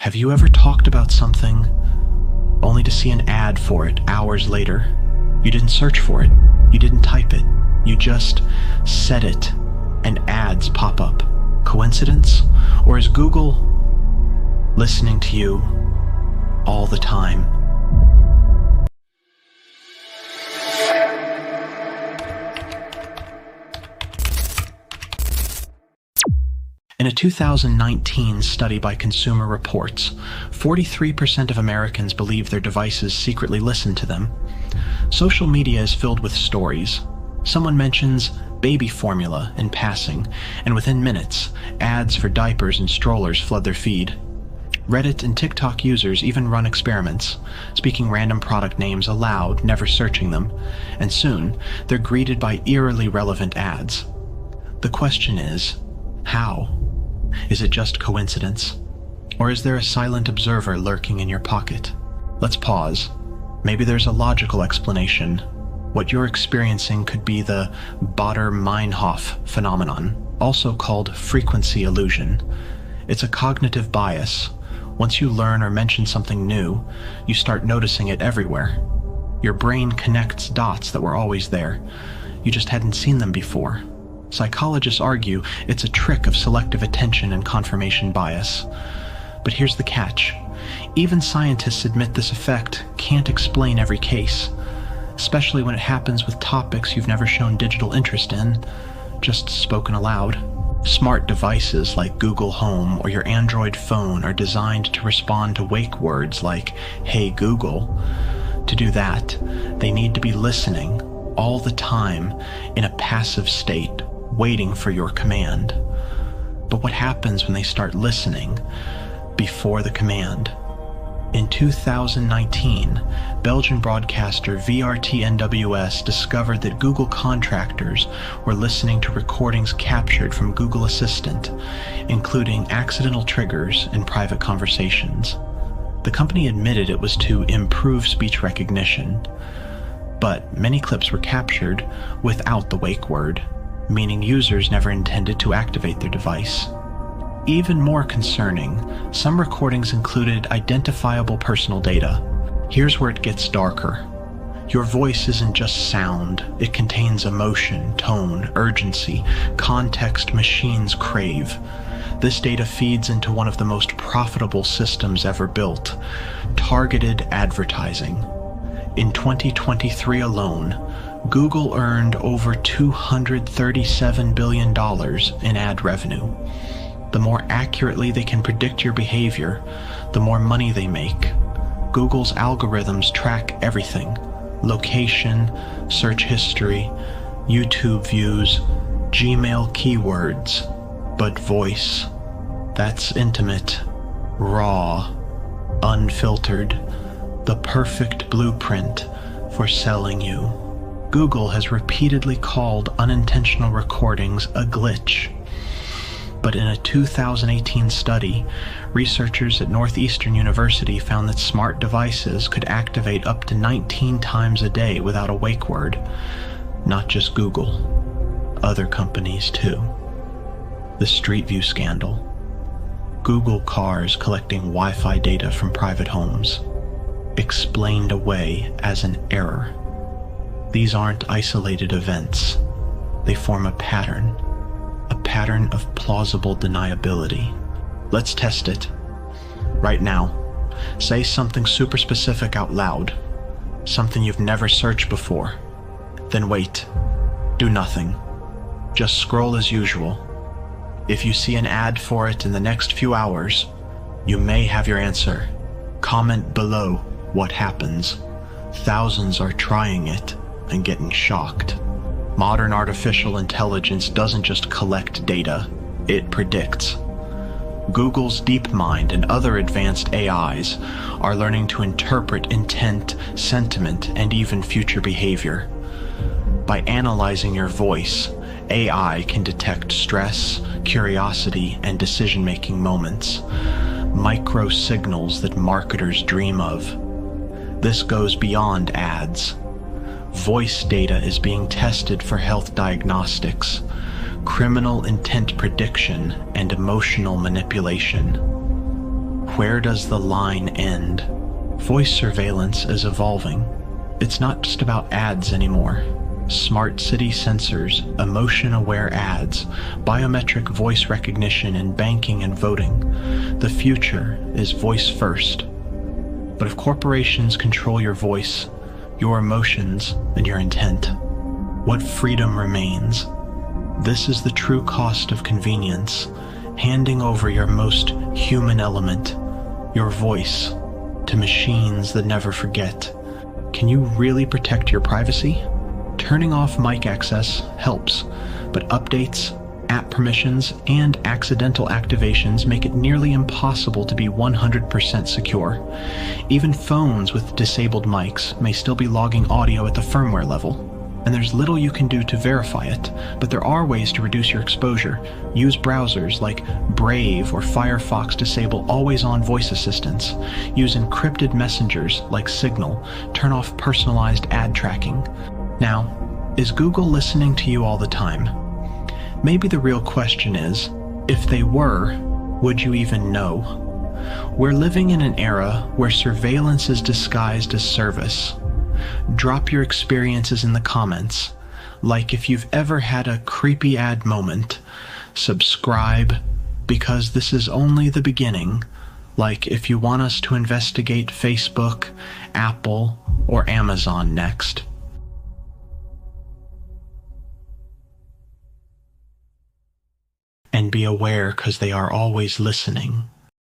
Have you ever talked about something only to see an ad for it hours later? You didn't search for it, you didn't type it, you just said it, and ads pop up. Coincidence? Or is Google listening to you all the time? In a 2019 study by Consumer Reports, 43% of Americans believe their devices secretly listen to them. Social media is filled with stories. Someone mentions baby formula in passing, and within minutes, ads for diapers and strollers flood their feed. Reddit and TikTok users even run experiments, speaking random product names aloud, never searching them, and soon, they're greeted by eerily relevant ads. The question is, how? Is it just coincidence? Or is there a silent observer lurking in your pocket? Let's pause. Maybe there's a logical explanation. What you're experiencing could be the Baader-Meinhof phenomenon, also called frequency illusion. It's a cognitive bias. Once you learn or mention something new, you start noticing it everywhere. Your brain connects dots that were always there. You just hadn't seen them before. Psychologists argue it's a trick of selective attention and confirmation bias. But here's the catch. Even scientists admit this effect can't explain every case, especially when it happens with topics you've never shown digital interest in, just spoken aloud. Smart devices like Google Home or your Android phone are designed to respond to wake words like, "Hey Google." To do that, they need to be listening all the time in a passive state, waiting for your command. But what happens when they start listening before the command? In 2019, Belgian broadcaster VRT-NWS discovered that Google contractors were listening to recordings captured from Google Assistant, including accidental triggers and private conversations. The company admitted it was to improve speech recognition, but many clips were captured without the wake word, meaning users never intended to activate their device. Even more concerning, some recordings included identifiable personal data. Here's where it gets darker. Your voice isn't just sound, it contains emotion, tone, urgency, context machines crave. This data feeds into one of the most profitable systems ever built, targeted advertising. In 2023 alone, Google earned over $237 billion in ad revenue. The more accurately they can predict your behavior, the more money they make. Google's algorithms track everything: location, search history, YouTube views, Gmail keywords. But voice, that's intimate, raw, unfiltered, the perfect blueprint for selling you. Google has repeatedly called unintentional recordings a glitch. But in a 2018 study, researchers at Northeastern University found that smart devices could activate up to 19 times a day without a wake word. Not just Google, other companies too. The Street View scandal. Google cars collecting Wi-Fi data from private homes. Explained away as an error. These aren't isolated events. They form a pattern of plausible deniability. Let's test it. Right now, say something super specific out loud, something you've never searched before. Then wait. Do nothing. Just scroll as usual. If you see an ad for it in the next few hours, you may have your answer. Comment below what happens. Thousands are trying it and getting shocked. Modern artificial intelligence doesn't just collect data, it predicts. Google's DeepMind and other advanced AIs are learning to interpret intent, sentiment, and even future behavior. By analyzing your voice, AI can detect stress, curiosity, and decision-making moments, micro signals that marketers dream of. This goes beyond ads. Voice data is being tested for health diagnostics, criminal intent prediction, and emotional manipulation. Where does the line end? Voice surveillance is evolving. It's not just about ads anymore. Smart city sensors, emotion-aware ads, biometric voice recognition in banking and voting. The future is voice first. But if corporations control your voice, your emotions, and your intent, what freedom remains? This is the true cost of convenience, handing over your most human element, your voice, to machines that never forget. Can you really protect your privacy? Turning off mic access helps, but updates, app permissions, and accidental activations make it nearly impossible to be 100% secure. Even phones with disabled mics may still be logging audio at the firmware level, and there's little you can do to verify it, but there are ways to reduce your exposure. Use browsers like Brave or Firefox disable always-on voice assistants. Use encrypted messengers like Signal. Turn off personalized ad tracking. Now, is Google listening to you all the time? Maybe the real question is, if they were, would you even know? We're living in an era where surveillance is disguised as service. Drop your experiences in the comments, like if you've ever had a creepy ad moment. Subscribe, because this is only the beginning, like if you want us to investigate Facebook, Apple, or Amazon next. And be aware, because they are always listening.